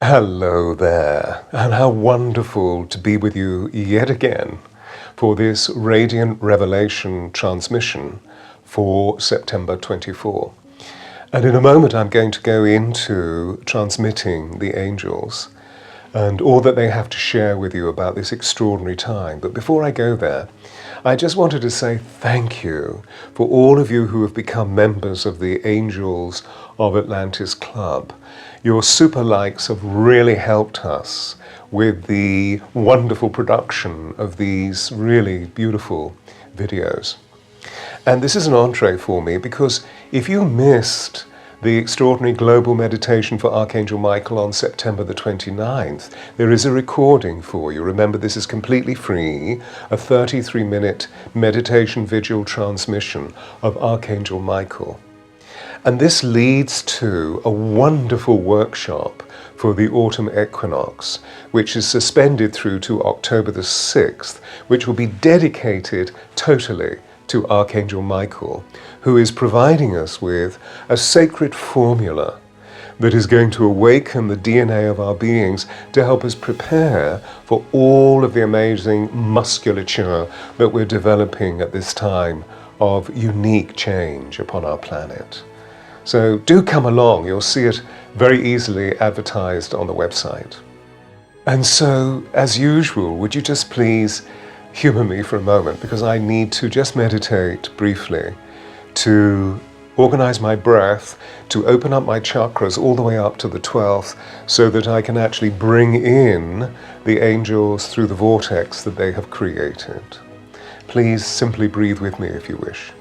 Hello there, and how wonderful to be with you yet again for this Radiant Revelation transmission for September 24. And in a moment I'm going to go into transmitting the angels and all that they have to share with you about this extraordinary time. But before I go there, I just wanted to say thank you for all of you who have become members of the Angels of Atlantis Club. Your super likes have really helped us with the wonderful production of these really beautiful videos. And this is an entree for me because if you missed the extraordinary global meditation for Archangel Michael on September the 29th, there is a recording for you. Remember, this is completely free, a 33-minute meditation vigil transmission of Archangel Michael. And this leads to a wonderful workshop for the autumn equinox, which is suspended through to October the 6th, which will be dedicated totally to Archangel Michael, who is providing us with a sacred formula that is going to awaken the DNA of our beings to help us prepare for all of the amazing musculature that we're developing at this time of unique change upon our planet. So do come along, you'll see it very easily advertised on the website. And so, as usual, would you just please humor me for a moment, because I need to just meditate briefly to organize my breath, to open up my chakras all the way up to the 12th, so that I can actually bring in the angels through the vortex that they have created. Please simply breathe with me if you wish.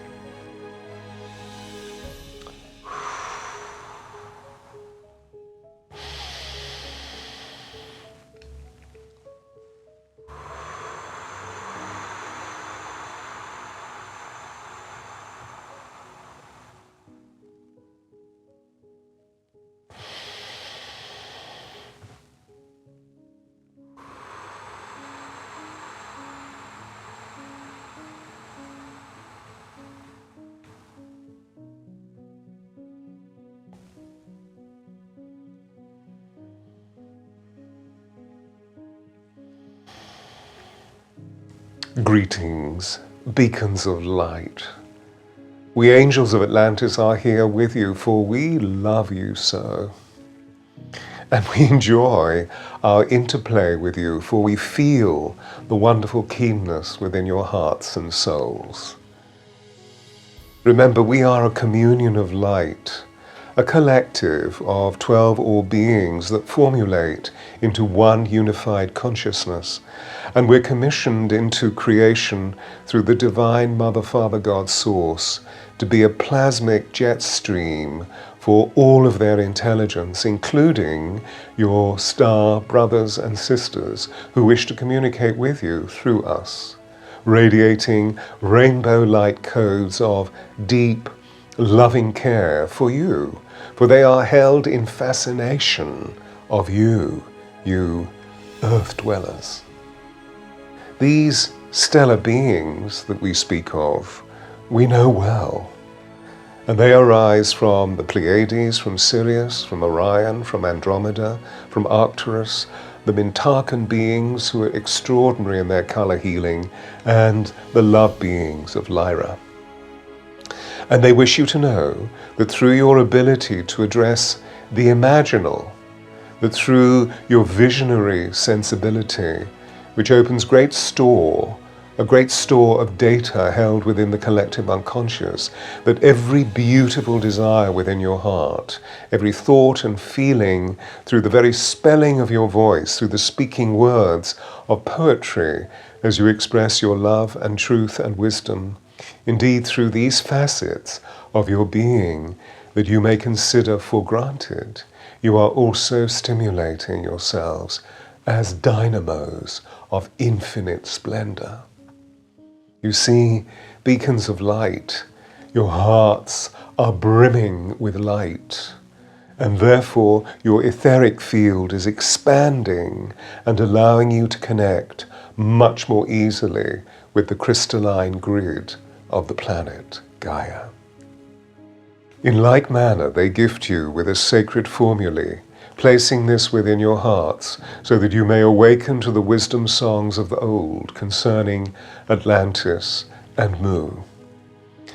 Greetings, beacons of light. We angels of Atlantis are here with you, for we love you so. And we enjoy our interplay with you, for we feel the wonderful keenness within your hearts and souls. Remember, we are a communion of light, a collective of 12 all-beings that formulate into one unified consciousness. And we're commissioned into creation through the Divine Mother, Father, God Source to be a plasmic jet stream for all of their intelligence, including your star brothers and sisters who wish to communicate with you through us, radiating rainbow light codes of deep, loving care for you, for they are held in fascination of you, you earth dwellers. These stellar beings that we speak of, we know well, and they arise from the Pleiades, from Sirius, from Orion, from Andromeda, from Arcturus, the Mintakan beings who are extraordinary in their color healing, and the love beings of Lyra. And they wish you to know that through your ability to address the imaginal, that through your visionary sensibility, which opens a great store of data held within the collective unconscious, that every beautiful desire within your heart, every thought and feeling through the very spelling of your voice, through the speaking words of poetry, as you express your love and truth and wisdom, indeed through these facets of your being that you may consider for granted, you are also stimulating yourselves as dynamos of infinite splendor. You see, beacons of light, your hearts are brimming with light, and therefore your etheric field is expanding and allowing you to connect much more easily with the crystalline grid of the planet Gaia. In like manner, they gift you with a sacred formulae placing this within your hearts so that you may awaken to the wisdom songs of the old concerning Atlantis and Mu.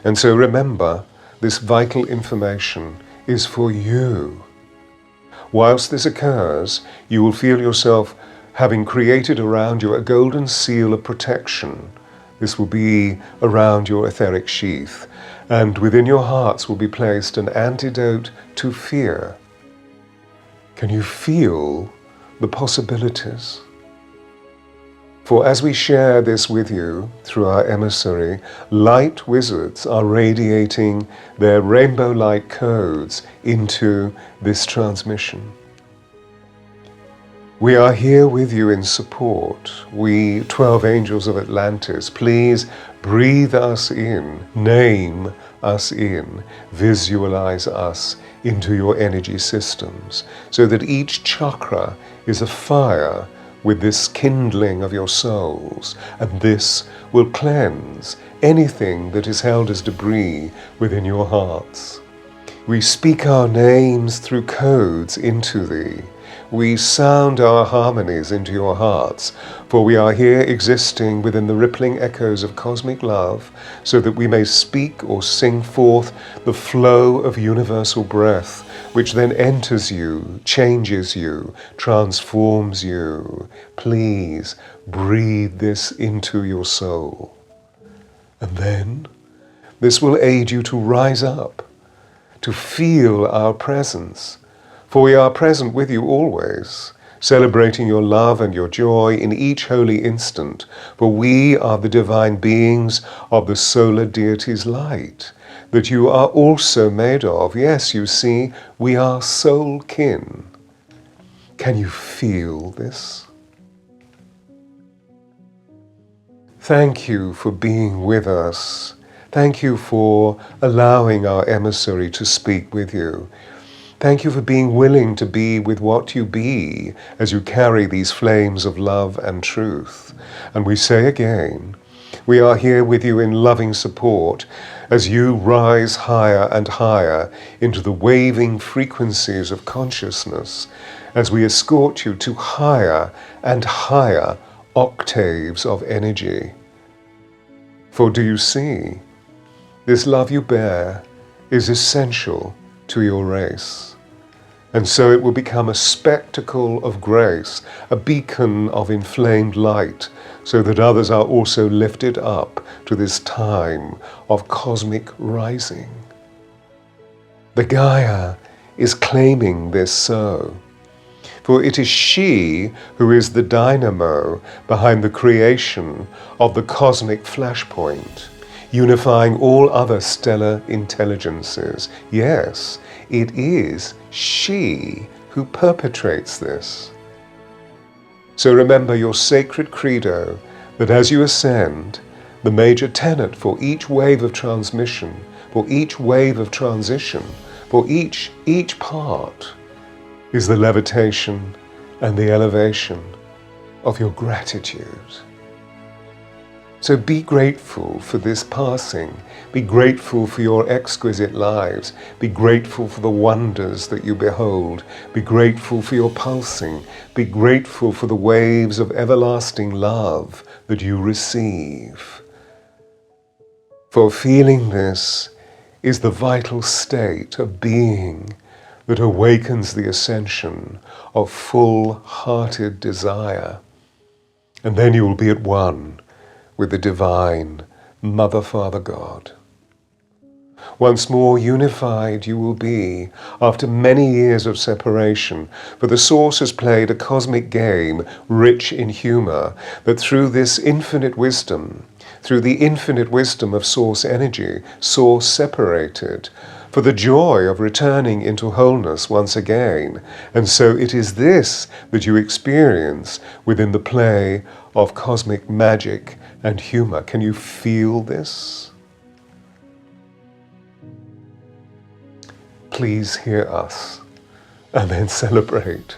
And so remember, this vital information is for you. Whilst this occurs, you will feel yourself having created around you a golden seal of protection. This will be around your etheric sheath, and within your hearts will be placed an antidote to fear. Can you feel the possibilities? For as we share this with you through our emissary, light wizards are radiating their rainbow light codes into this transmission. We are here with you in support. We, 12 Angels of Atlantis, please breathe us in, name us in, visualize us into your energy systems, so that each chakra is a fire with this kindling of your souls, and this will cleanse anything that is held as debris within your hearts. We speak our names through codes into thee. We sound our harmonies into your hearts, for we are here existing within the rippling echoes of cosmic love, so that we may speak or sing forth the flow of universal breath, which then enters you, changes you, transforms you. Please breathe this into your soul. And then this will aid you to rise up, to feel our presence. For we are present with you always, celebrating your love and your joy in each holy instant, for we are the divine beings of the solar deity's light, that you are also made of. Yes, you see, we are soul kin. Can you feel this? Thank you for being with us. Thank you for allowing our emissary to speak with you. Thank you for being willing to be with what you be as you carry these flames of love and truth. And we say again, we are here with you in loving support as you rise higher and higher into the waving frequencies of consciousness, as we escort you to higher and higher octaves of energy. For do you see, this love you bear is essential to your race. And so it will become a spectacle of grace, a beacon of inflamed light, so that others are also lifted up to this time of cosmic rising. The Gaia is claiming this so, for it is she who is the dynamo behind the creation of the cosmic flashpoint, unifying all other stellar intelligences. Yes, it is she who perpetrates this. So remember your sacred credo that as you ascend, the major tenet for each wave of transmission, for each wave of transition, for each part is the levitation and the elevation of your gratitude. So be grateful for this passing. Be grateful for your exquisite lives. Be grateful for the wonders that you behold. Be grateful for your pulsing. Be grateful for the waves of everlasting love that you receive. For feeling this is the vital state of being that awakens the ascension of full-hearted desire. And then you will be at one with the divine Mother, Father, God. Once more unified you will be after many years of separation, for the Source has played a cosmic game rich in humor, that through this infinite wisdom, through the infinite wisdom of Source energy, Source separated, for the joy of returning into wholeness once again. And so it is this that you experience within the play of cosmic magic and humor. Can you feel this? Please hear us and then celebrate.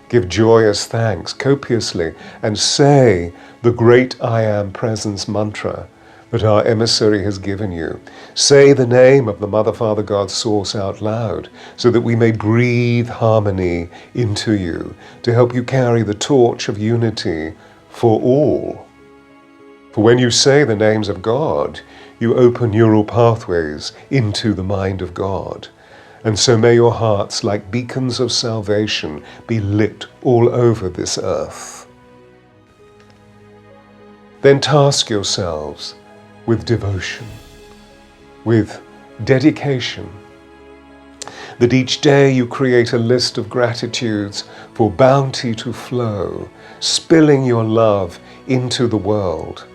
Give joyous thanks copiously and say the great I Am Presence mantra that our emissary has given you. Say the name of the Mother, Father, God, Source out loud so that we may breathe harmony into you to help you carry the torch of unity for all. For when you say the names of God, you open neural pathways into the mind of God. And so may your hearts, like beacons of salvation, be lit all over this earth. Then task yourselves with devotion, with dedication, that each day you create a list of gratitudes for bounty to flow, spilling your love into the world.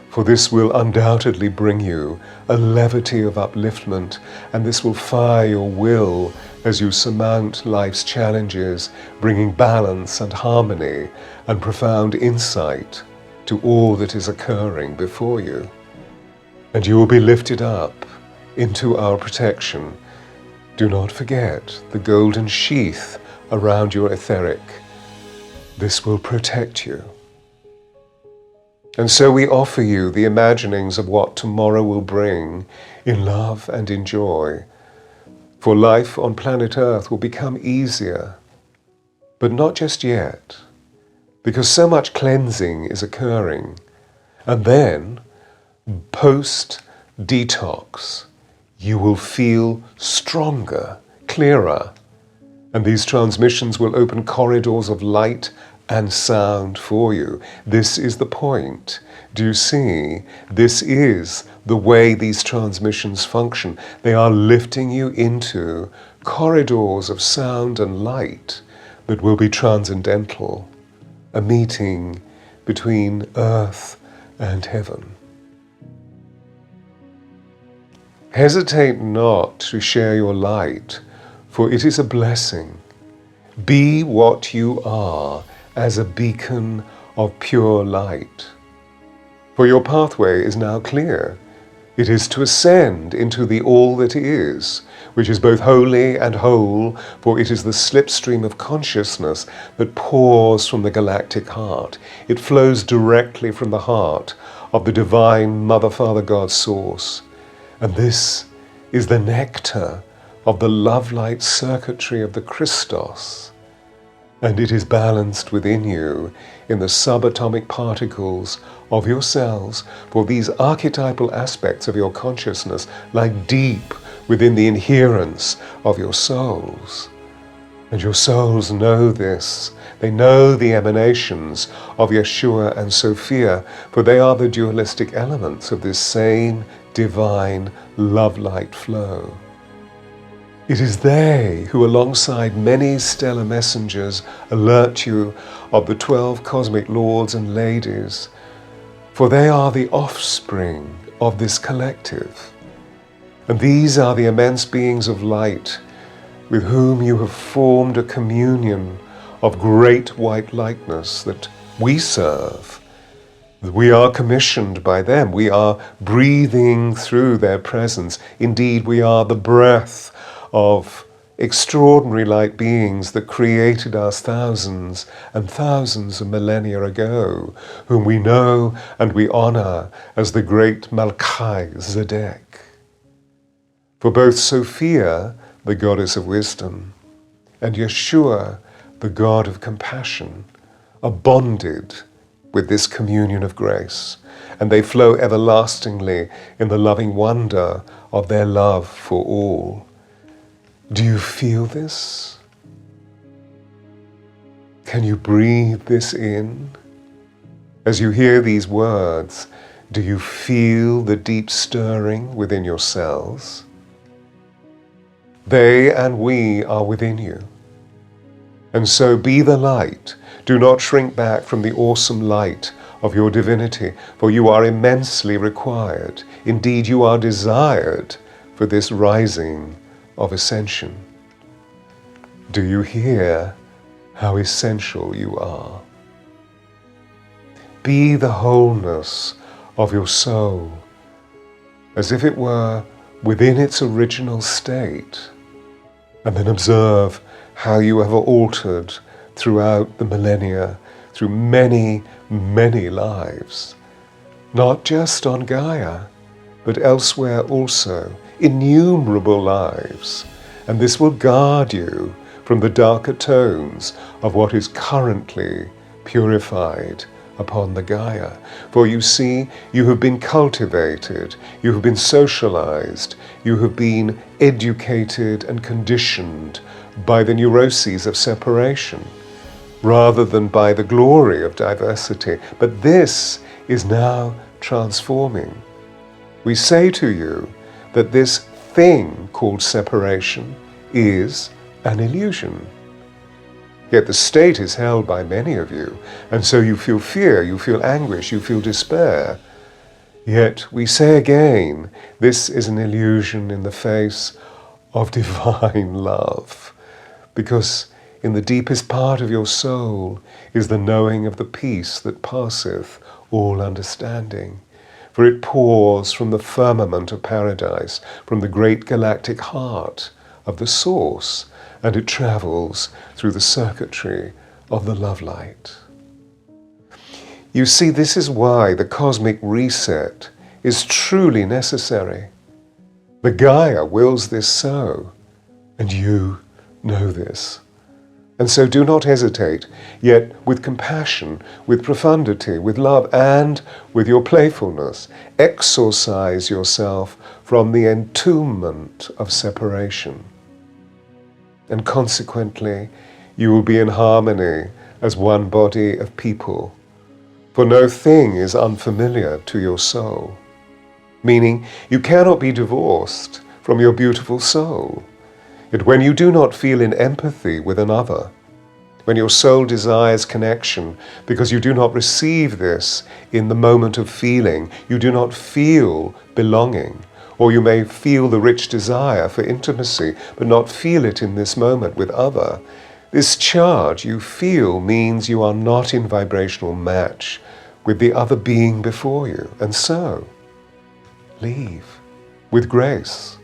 For this will undoubtedly bring you a levity of upliftment, and this will fire your will as you surmount life's challenges, bringing balance and harmony and profound insight to all that is occurring before you. And you will be lifted up into our protection. Do not forget the golden sheath around your etheric. This will protect you. And so we offer you the imaginings of what tomorrow will bring in love and in joy. For life on planet Earth will become easier, but not just yet, because so much cleansing is occurring. And then, post-detox, you will feel stronger, clearer, and these transmissions will open corridors of light and sound for you. This is the point. Do you see? This is the way these transmissions function. They are lifting you into corridors of sound and light that will be transcendental, a meeting between earth and heaven. Hesitate not to share your light, for it is a blessing. Be what you are as a beacon of pure light. For your pathway is now clear. It is to ascend into the all that is, which is both holy and whole, for it is the slipstream of consciousness that pours from the galactic heart. It flows directly from the heart of the divine Mother, Father, God, Source. And this is the nectar of the love-light circuitry of the Christos. And it is balanced within you in the subatomic particles of your cells, for these archetypal aspects of your consciousness lie deep within the inherence of your souls. And your souls know this. They know the emanations of Yeshua and Sophia, for they are the dualistic elements of this same divine love-light flow. It is they who, alongside many stellar messengers, alert you of the 12 cosmic lords and ladies, for they are the offspring of this collective. And these are the immense beings of light with whom you have formed a communion of great white lightness that we serve. We are commissioned by them. We are breathing through their presence. Indeed, we are the breath of extraordinary light beings that created us thousands and thousands of millennia ago, whom we know and we honor as the great Malchai Zedek. For both Sophia, the goddess of wisdom, and Yeshua, the God of compassion, are bonded with this communion of grace, and they flow everlastingly in the loving wonder of their love for all. Do you feel this? Can you breathe this in? As you hear these words, do you feel the deep stirring within your cells? They and we are within you. And so be the light. Do not shrink back from the awesome light of your divinity, for you are immensely required. Indeed, you are desired for this rising of ascension. Do you hear how essential you are? Be the wholeness of your soul, as if it were within its original state, and then observe how you have altered throughout the millennia, through many, many lives. not just on Gaia, but elsewhere also, innumerable lives, and this will guard you from the darker tones of what is currently purified upon the Gaia. For you see, you have been cultivated, you have been socialized, you have been educated and conditioned by the neuroses of separation, rather than by the glory of diversity. But this is now transforming. We say to you that this thing called separation is an illusion. Yet the state is held by many of you, and so you feel fear, you feel anguish, you feel despair. Yet we say again, this is an illusion in the face of divine love, because in the deepest part of your soul is the knowing of the peace that passeth all understanding. For it pours from the firmament of paradise, from the great galactic heart of the source, and it travels through the circuitry of the love light. You see, this is why the cosmic reset is truly necessary. The Gaia wills this so, and you know this. And so do not hesitate, yet with compassion, with profundity, with love, and with your playfulness, exorcise yourself from the entombment of separation. And consequently, you will be in harmony as one body of people. For no thing is unfamiliar to your soul. Meaning, you cannot be divorced from your beautiful soul. Yet when you do not feel in empathy with another, when your soul desires connection because you do not receive this in the moment of feeling, you do not feel belonging, or you may feel the rich desire for intimacy but not feel it in this moment with other, this charge you feel means you are not in vibrational match with the other being before you. And so, leave with grace,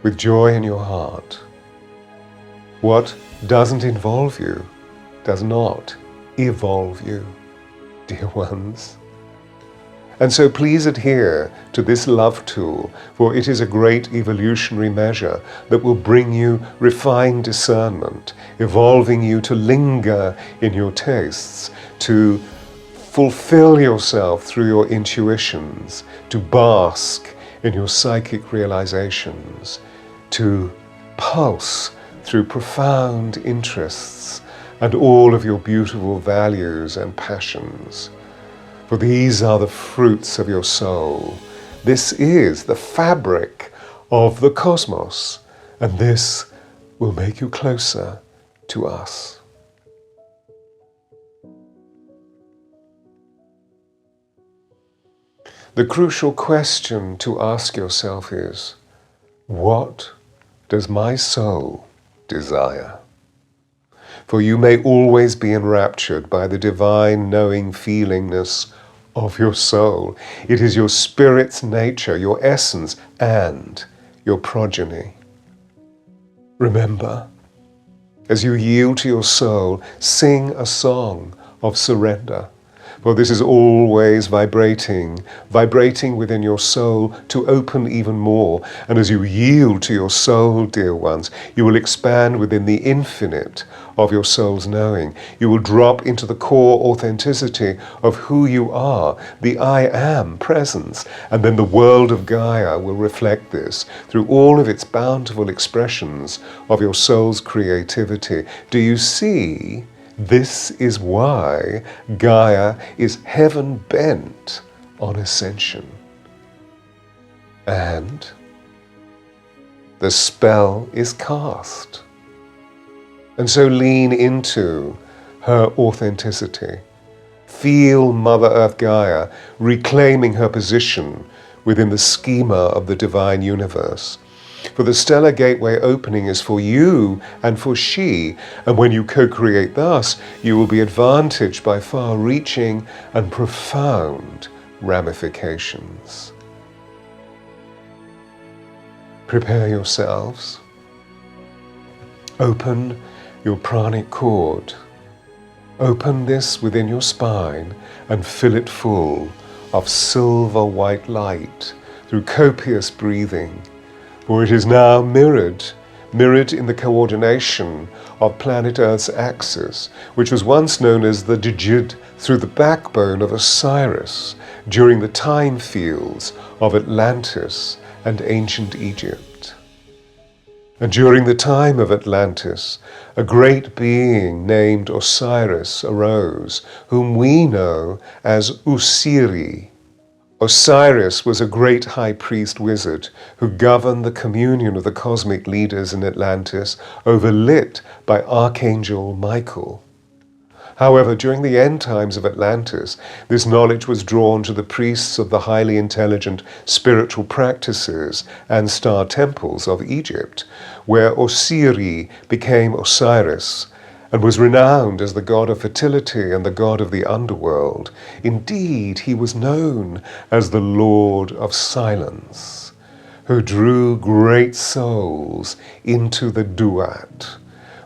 with joy in your heart. What doesn't involve you does not evolve you, dear ones. And so please adhere to this love tool, for it is a great evolutionary measure that will bring you refined discernment, evolving you to linger in your tastes, to fulfill yourself through your intuitions, to bask in your psychic realizations, to pulse through profound interests and all of your beautiful values and passions. For these are the fruits of your soul. This is the fabric of the cosmos, and this will make you closer to us. The crucial question to ask yourself is, what does my soul desire? For you may always be enraptured by the divine knowing feelingness of your soul. It is your spirit's nature, your essence, and your progeny. Remember, as you yield to your soul, sing a song of surrender. For this is always vibrating within your soul to open even more. And as you yield to your soul, dear ones, you will expand within the infinite of your soul's knowing. You will drop into the core authenticity of who you are, the I am presence. And then the world of Gaia will reflect this through all of its bountiful expressions of your soul's creativity. Do you see? This is why Gaia is heaven bent on ascension. And the spell is cast. And so lean into her authenticity. Feel Mother Earth Gaia reclaiming her position within the schema of the divine universe. For the stellar gateway opening is for you and for she, and when you co-create thus, you will be advantaged by far-reaching and profound ramifications. Prepare yourselves. Open your pranic cord. Open this within your spine and fill it full of silver white light through copious breathing, for it is now mirrored in the coordination of planet Earth's axis, which was once known as the Djid, through the backbone of Osiris during the time fields of Atlantis and ancient Egypt. And during the time of Atlantis, a great being named Osiris arose, whom we know as Usiri. Osiris was a great high priest wizard who governed the communion of the cosmic leaders in Atlantis, overlit by Archangel Michael. However, during the end times of Atlantis, this knowledge was drawn to the priests of the highly intelligent spiritual practices and star temples of Egypt, where Osiri became Osiris and was renowned as the god of fertility and the god of the underworld. Indeed, he was known as the Lord of Silence, who drew great souls into the Duat,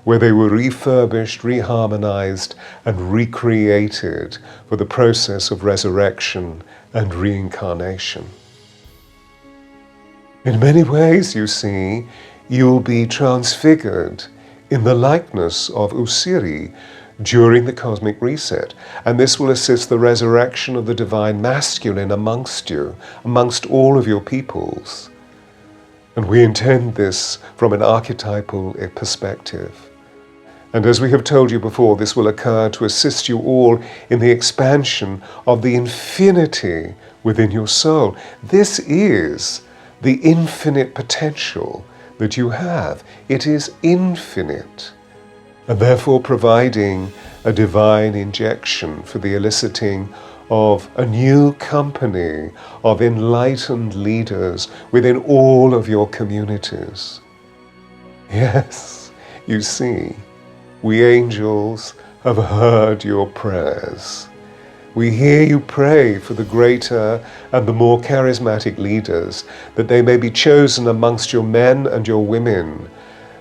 where they were refurbished, reharmonized, and recreated for the process of resurrection and reincarnation. In many ways, you see, you'll be transfigured in the likeness of Usiri during the cosmic reset, and this will assist the resurrection of the divine masculine amongst you, amongst all of your peoples. And we intend this from an archetypal perspective. And as we have told you before, this will occur to assist you all in the expansion of the infinity within your soul. This is the infinite potential that you have. It is infinite, and therefore providing a divine injection for the eliciting of a new company of enlightened leaders within all of your communities. Yes, you see, we angels have heard your prayers. We hear you pray for the greater and the more charismatic leaders, that they may be chosen amongst your men and your women.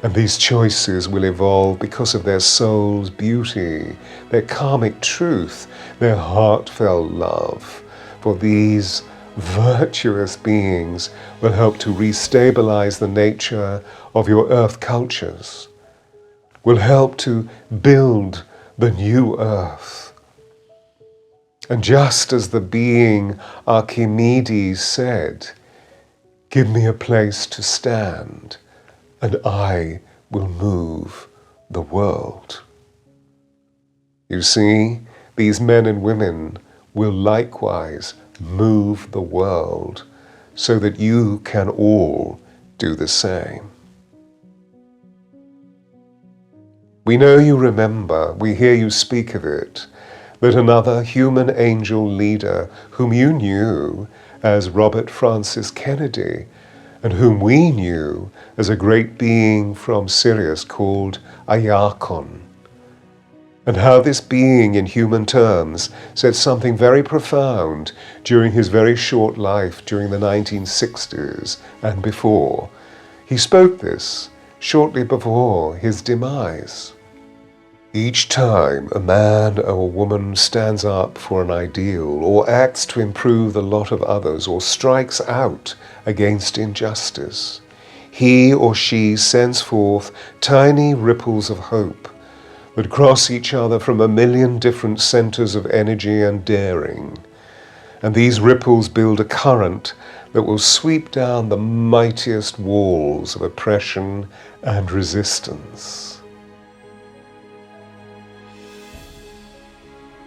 And these choices will evolve because of their soul's beauty, their karmic truth, their heartfelt love. For these virtuous beings will help to restabilize the nature of your earth cultures, will help to build the new earth. And just as the being Archimedes said, "Give me a place to stand, and I will move the world." You see, these men and women will likewise move the world so that you can all do the same. We know you remember, we hear you speak of it, that another human angel leader whom you knew as Robert Francis Kennedy, and whom we knew as a great being from Sirius called Ayakon, and how this being in human terms said something very profound during his very short life during the 1960s and before. He spoke this shortly before his demise. Each time a man or a woman stands up for an ideal, or acts to improve the lot of others, or strikes out against injustice, he or she sends forth tiny ripples of hope that cross each other from a million different centers of energy and daring. And these ripples build a current that will sweep down the mightiest walls of oppression and resistance.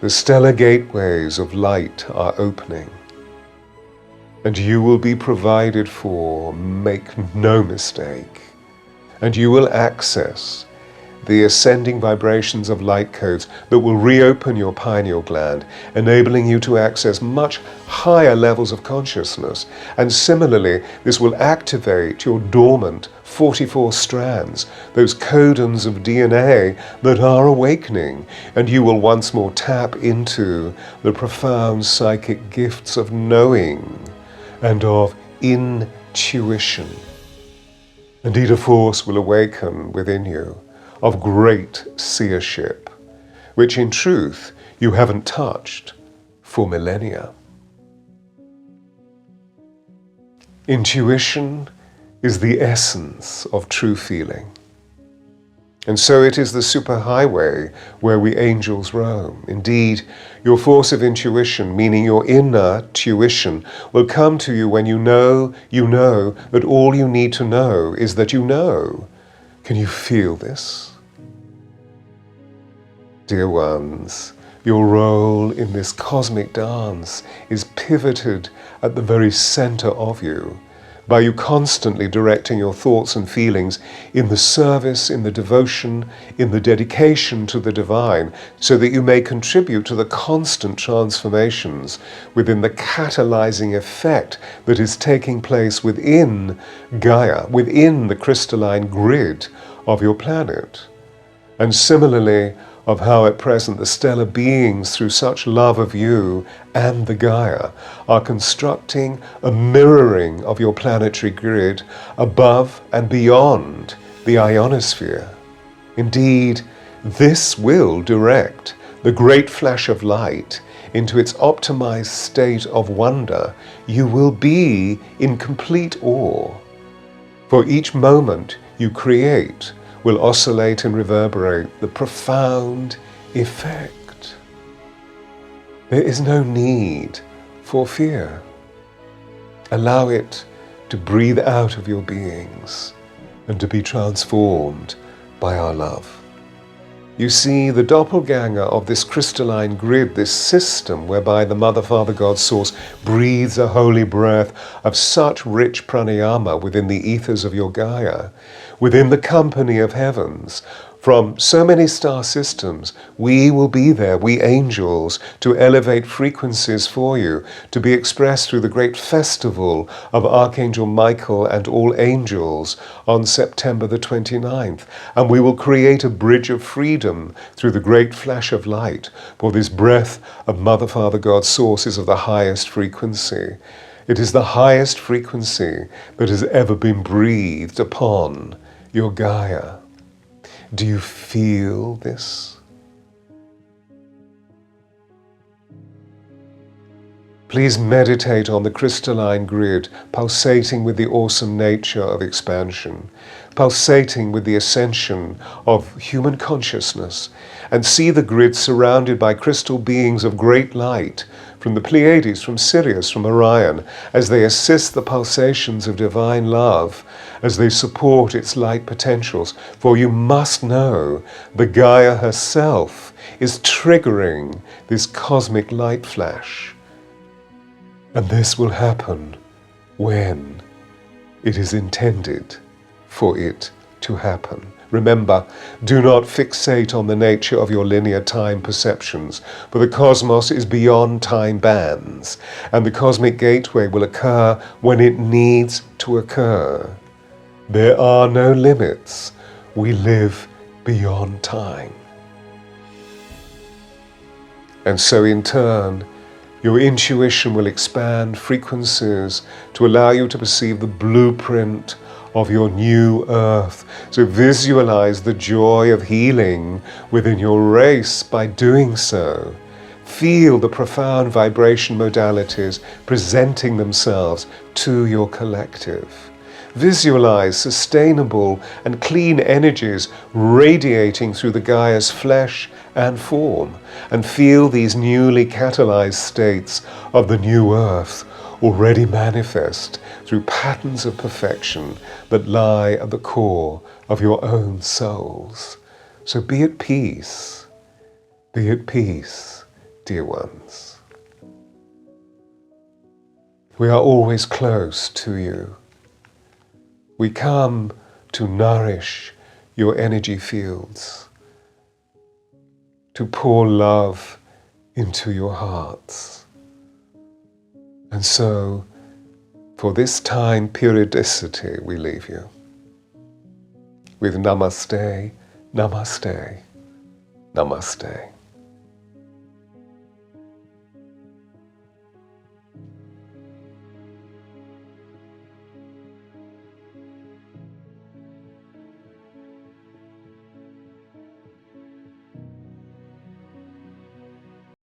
The stellar gateways of light are opening, and you will be provided for, make no mistake, and you will access the ascending vibrations of light codes that will reopen your pineal gland, enabling you to access much higher levels of consciousness. And similarly, this will activate your dormant 44 strands, those codons of DNA that are awakening, and you will once more tap into the profound psychic gifts of knowing and of intuition. Indeed, a force will awaken within you of great seership, which in truth you haven't touched for millennia. Intuition is the essence of true feeling. And so it is the superhighway where we angels roam. Indeed, your force of intuition, meaning your inner tuition, will come to you when you know that all you need to know is that you know. Can you feel this? Dear ones, your role in this cosmic dance is pivoted at the very center of you, by you constantly directing your thoughts and feelings in the service, in the devotion, in the dedication to the divine, so that you may contribute to the constant transformations within the catalyzing effect that is taking place within Gaia, within the crystalline grid of your planet. And similarly, of how at present the stellar beings, through such love of you and the Gaia, are constructing a mirroring of your planetary grid above and beyond the ionosphere. Indeed, this will direct the great flash of light into its optimized state of wonder. You will be in complete awe. For each moment you create will oscillate and reverberate the profound effect. There is no need for fear. Allow it to breathe out of your beings and to be transformed by our love. You see, the doppelganger of this crystalline grid, this system whereby the Mother, Father, God, Source breathes a holy breath of such rich pranayama within the ethers of your Gaia, within the company of heavens, from so many star systems, we will be there, we angels, to elevate frequencies for you, to be expressed through the great festival of Archangel Michael and all angels on September the 29th. And we will create a bridge of freedom through the great flash of light, for this breath of Mother, Father, God, Source is of the highest frequency. It is the highest frequency that has ever been breathed upon your Gaia. Do you feel this? Please meditate on the crystalline grid, pulsating with the awesome nature of expansion, pulsating with the ascension of human consciousness, and see the grid surrounded by crystal beings of great light, from the Pleiades, from Sirius, from Orion, as they assist the pulsations of divine love, as they support its light potentials. For you must know the Gaia herself is triggering this cosmic light flash. And this will happen when it is intended for it to happen. Remember, do not fixate on the nature of your linear time perceptions, for the cosmos is beyond time bands, and the cosmic gateway will occur when it needs to occur. There are no limits. We live beyond time. And so in turn, your intuition will expand frequencies to allow you to perceive the blueprint of your new earth. So visualize the joy of healing within your race by doing so. Feel the profound vibration modalities presenting themselves to your collective. Visualize sustainable and clean energies radiating through the Gaia's flesh and form, and feel these newly catalyzed states of the new earth already manifest through patterns of perfection that lie at the core of your own souls. So be at peace, dear ones. We are always close to you. We come to nourish your energy fields, to pour love into your hearts. And so, for this time periodicity, we leave you with namaste, namaste, namaste.